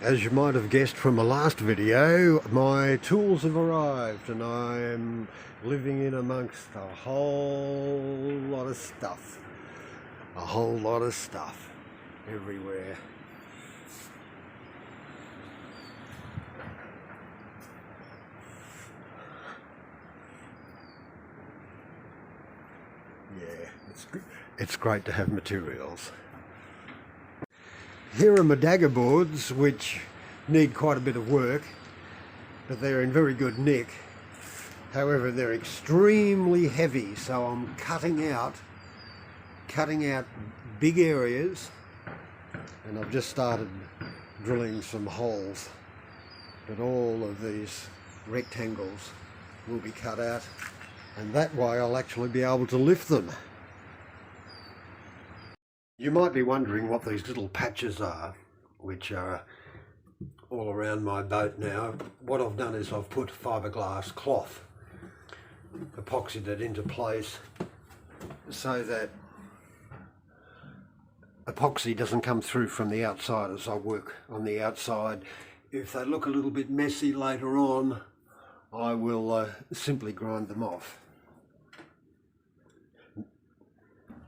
As you might have guessed from the last video, my tools have arrived and I'm living in amongst a whole lot of stuff. A whole lot of stuff everywhere. Yeah, it's great to have materials. Here are my dagger boards, which need quite a bit of work, but they're in very good nick. However, they're extremely heavy, so I'm cutting out big areas, and I've just started drilling some holes, but all of these rectangles will be cut out, and that way I'll actually be able to lift them. You might be wondering what these little patches are, which are all around my boat now. What I've done is I've put fiberglass cloth, epoxied it into place so that epoxy doesn't come through from the outside as I work on the outside. If they look a little bit messy later on, I will simply grind them off.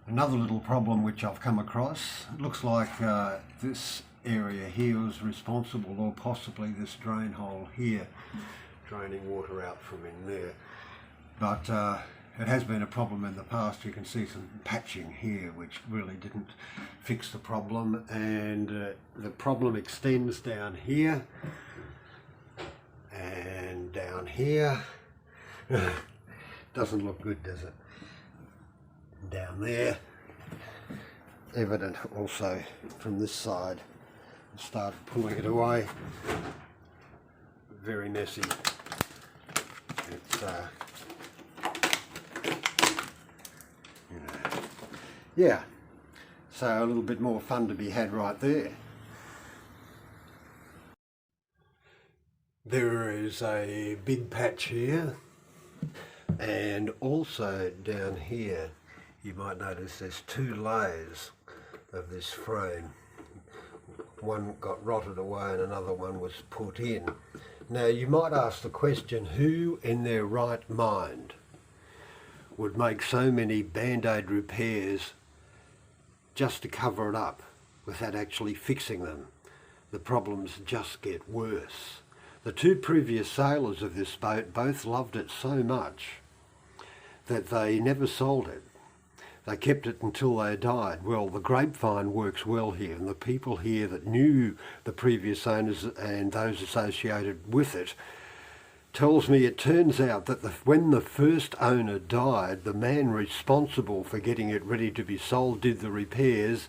Another little problem which I've come across, it looks like this area here was responsible, or possibly this drain hole here, draining water out from in there. But it has been a problem in the past. You can see some patching here which really didn't fix the problem, and the problem extends down here and down here. Doesn't look good, does it? Down there, evident also from this side. Start pulling it away, very messy. It's yeah, so a little bit more fun to be had right there. There is a big patch here, and also down here you might notice there's two layers of this frame. One got rotted away and another one was put in. Now you might ask the question, who in their right mind would make so many band-aid repairs just to cover it up without actually fixing them? The problems just get worse. The two previous sailors of this boat both loved it so much that they never sold it. They kept it until they died. Well, the grapevine works well here, and the people here that knew the previous owners and those associated with it tells me it turns out that when the first owner died, the man responsible for getting it ready to be sold did the repairs,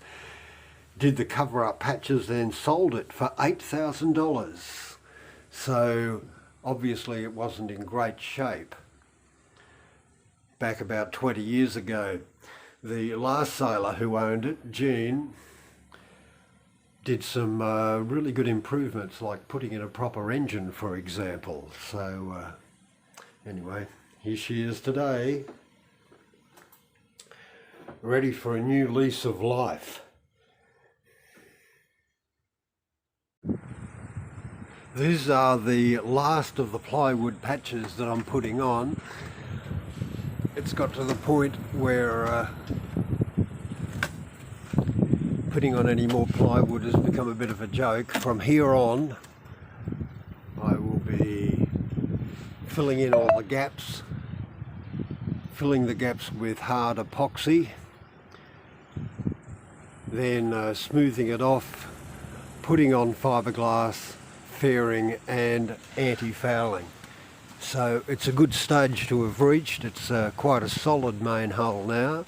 did the cover-up patches, then sold it for $8,000. So obviously it wasn't in great shape back about 20 years ago. The last sailor who owned it, Gene, did some really good improvements, like putting in a proper engine, for example. So anyway, here she is today, ready for a new lease of life. These are the last of the plywood patches that I'm putting on. It's got to the point where putting on any more plywood has become a bit of a joke. From here on, I will be filling in all the gaps, filling the gaps with hard epoxy, then smoothing it off, putting on fiberglass, fairing and anti-fouling. So it's a good stage to have reached. It's quite a solid main hull now.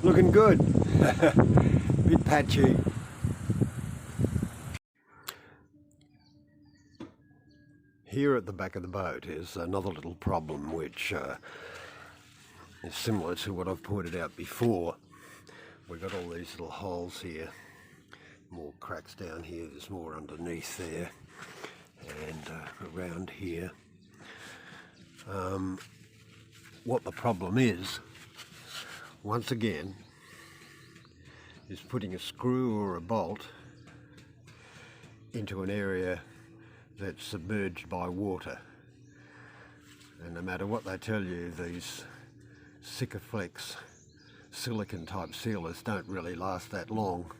Looking good. Bit patchy. Here at the back of the boat is another little problem which is similar to what I've pointed out before. We've got all these little holes here, more cracks down here, there's more underneath there, and around here. What the problem is, once again, is putting a screw or a bolt into an area that's submerged by water. And no matter what they tell you, these Sikaflex silicon type sealers don't really last that long,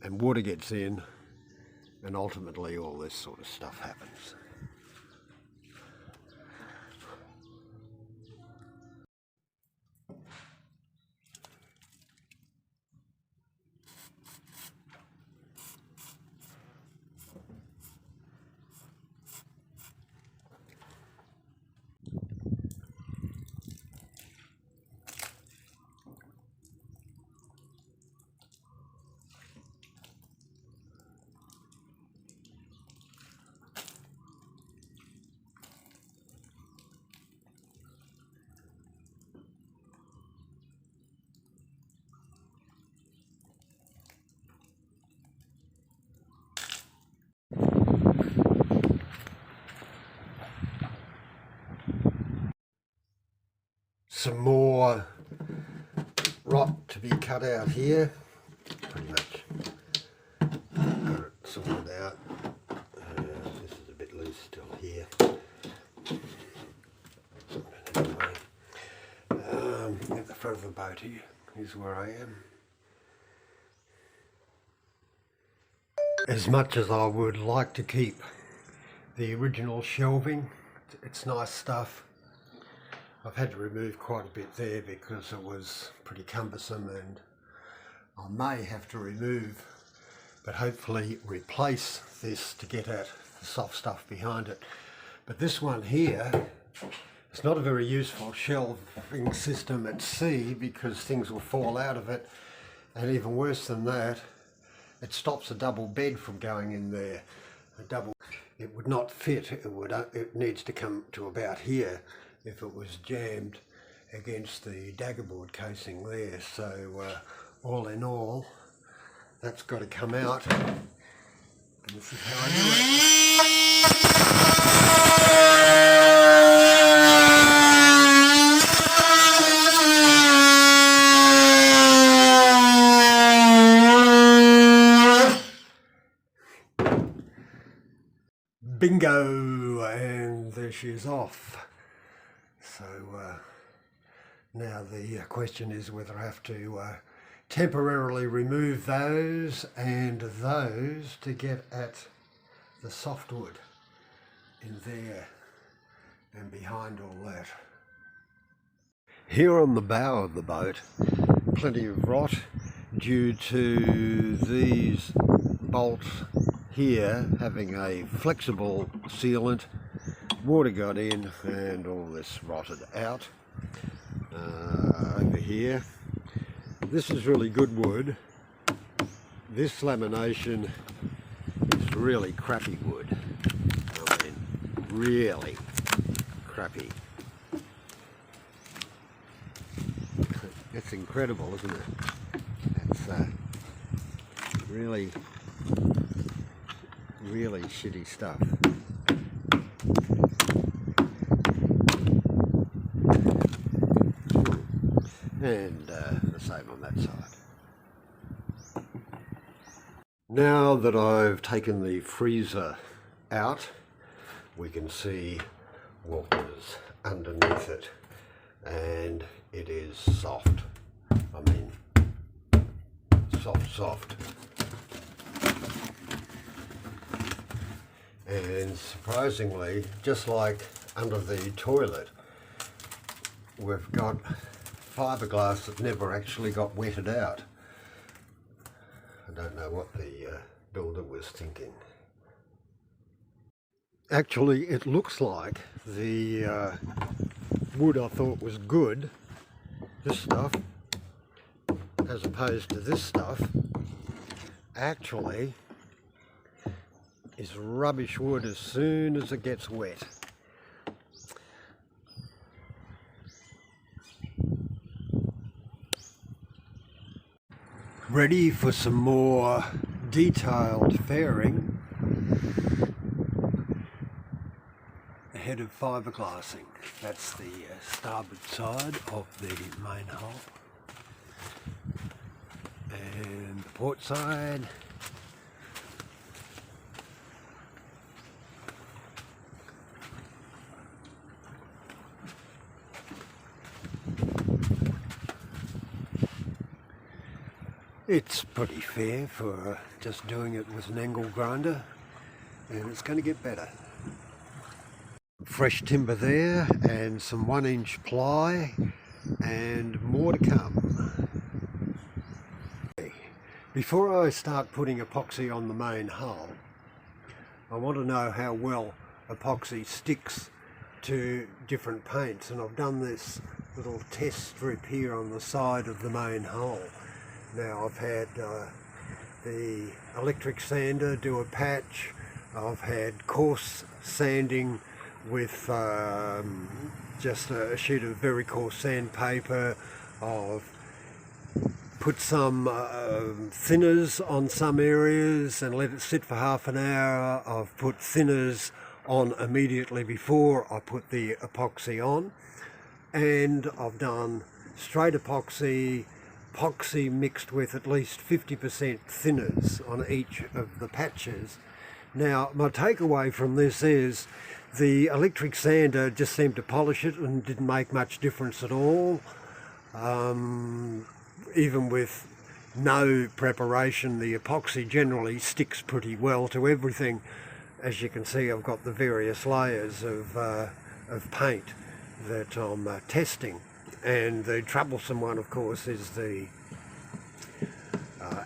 and water gets in and ultimately all this sort of stuff happens. Some more rot to be cut out here, pretty much got it sorted out. This is a bit loose still here. Anyway, at the front of the boat here is where I am. As much as I would like to keep the original shelving, it's nice stuff. I've had to remove quite a bit there because it was pretty cumbersome, and I may have to remove, but hopefully replace this to get at the soft stuff behind it. But this one here, it's not a very useful shelving system at sea because things will fall out of it, and even worse than that, it stops a double bed from going in there. It would not fit. It needs to come to about here if it was jammed against the daggerboard casing there. So all in all, that's got to come out, and this is how I do it. Bingo! And there she is off. So now the question is whether I have to temporarily remove those and those to get at the softwood in there and behind all that. Here on the bow of the boat, plenty of rot due to these bolts here having a flexible sealant. Water got in and all this rotted out. Over here, this is really good wood. This lamination is really crappy wood. I mean, really crappy. It's incredible, isn't it? It's really shitty stuff. And the same on that side. Now that I've taken the freezer out, we can see what was underneath it, and it is soft. I mean, soft. And surprisingly, just like under the toilet, we've got fiberglass that never actually got wetted out. I don't know what the builder was thinking. Actually, it looks like the wood I thought was good, this stuff, as opposed to this stuff, actually is rubbish wood as soon as it gets wet. Ready for some more detailed fairing. ahead of fiberglassing. That's the starboard side of the main hull. And the port side. It's pretty fair for just doing it with an angle grinder, and it's going to get better. Fresh timber there and some 1-inch ply and more to come. Before I start putting epoxy on the main hull, I want to know how well epoxy sticks to different paints, and I've done this little test strip here on the side of the main hull. Now I've had the electric sander do a patch, I've had coarse sanding with just a sheet of very coarse sandpaper, I've put some thinners on some areas and let it sit for half an hour, I've put thinners on immediately before I put the epoxy on, and I've done straight epoxy mixed with at least 50% thinners on each of the patches. Now my takeaway from this is the electric sander just seemed to polish it and didn't make much difference at all. Even with no preparation, the epoxy generally sticks pretty well to everything. As you can see, I've got the various layers of paint that I'm testing. And the troublesome one, of course, is the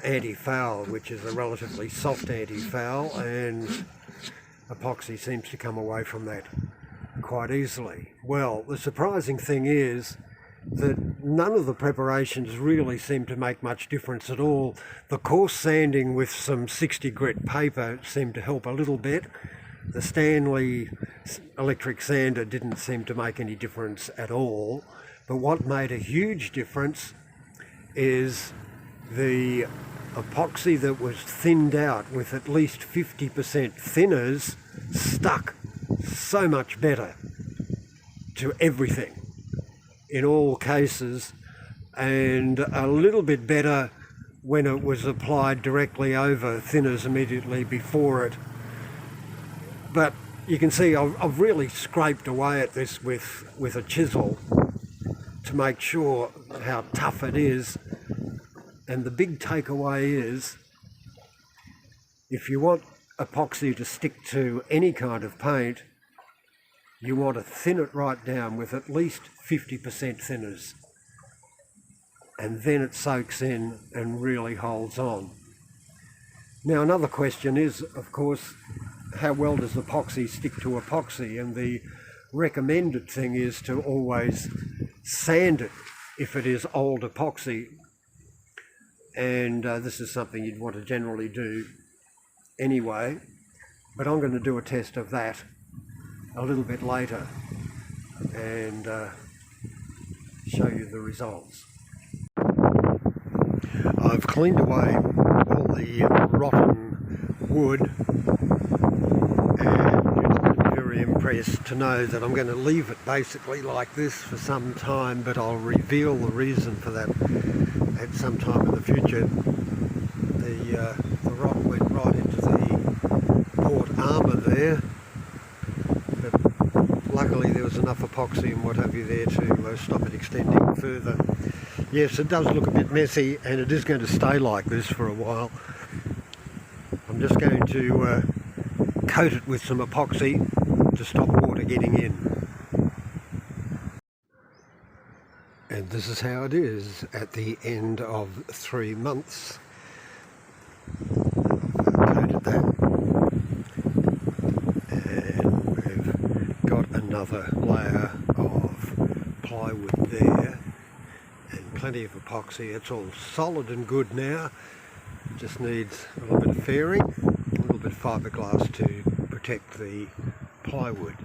anti-foul, which is a relatively soft anti-foul, and epoxy seems to come away from that quite easily. Well, the surprising thing is that none of the preparations really seem to make much difference at all. The coarse sanding with some 60 grit paper seemed to help a little bit. The Stanley electric sander didn't seem to make any difference at all. But what made a huge difference is the epoxy that was thinned out with at least 50% thinners stuck so much better to everything in all cases, and a little bit better when it was applied directly over thinners immediately before it. But you can see I've really scraped away at this with a chisel to make sure how tough it is. And the big takeaway is, if you want epoxy to stick to any kind of paint, you want to thin it right down with at least 50% thinners, and then it soaks in and really holds on. Now another question is, of course, how well does epoxy stick to epoxy? And the recommended thing is to always sand it if it is old epoxy, and this is something you'd want to generally do anyway, but I'm going to do a test of that a little bit later and show you the results. I've cleaned away all the rotten wood, and you're going to be very impressed to know that I'm going to leave it basically like this for some time, but I'll reveal the reason for that at some time in the future. The rock went right into the port armour there, but luckily there was enough epoxy and what have you there to stop it extending further. Yes, it does look a bit messy, and it is going to stay like this for a while. I'm just going to coat it with some epoxy to stop water getting in. And this is how it is at the end of 3 months. I've coated that, and we've got another layer of plywood there, and plenty of epoxy. It's all solid and good now. It just needs a little bit of fairing, a little bit of fiberglass to protect the plywood.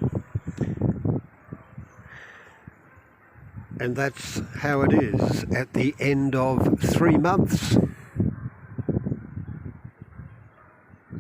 And that's how it is at the end of 3 months.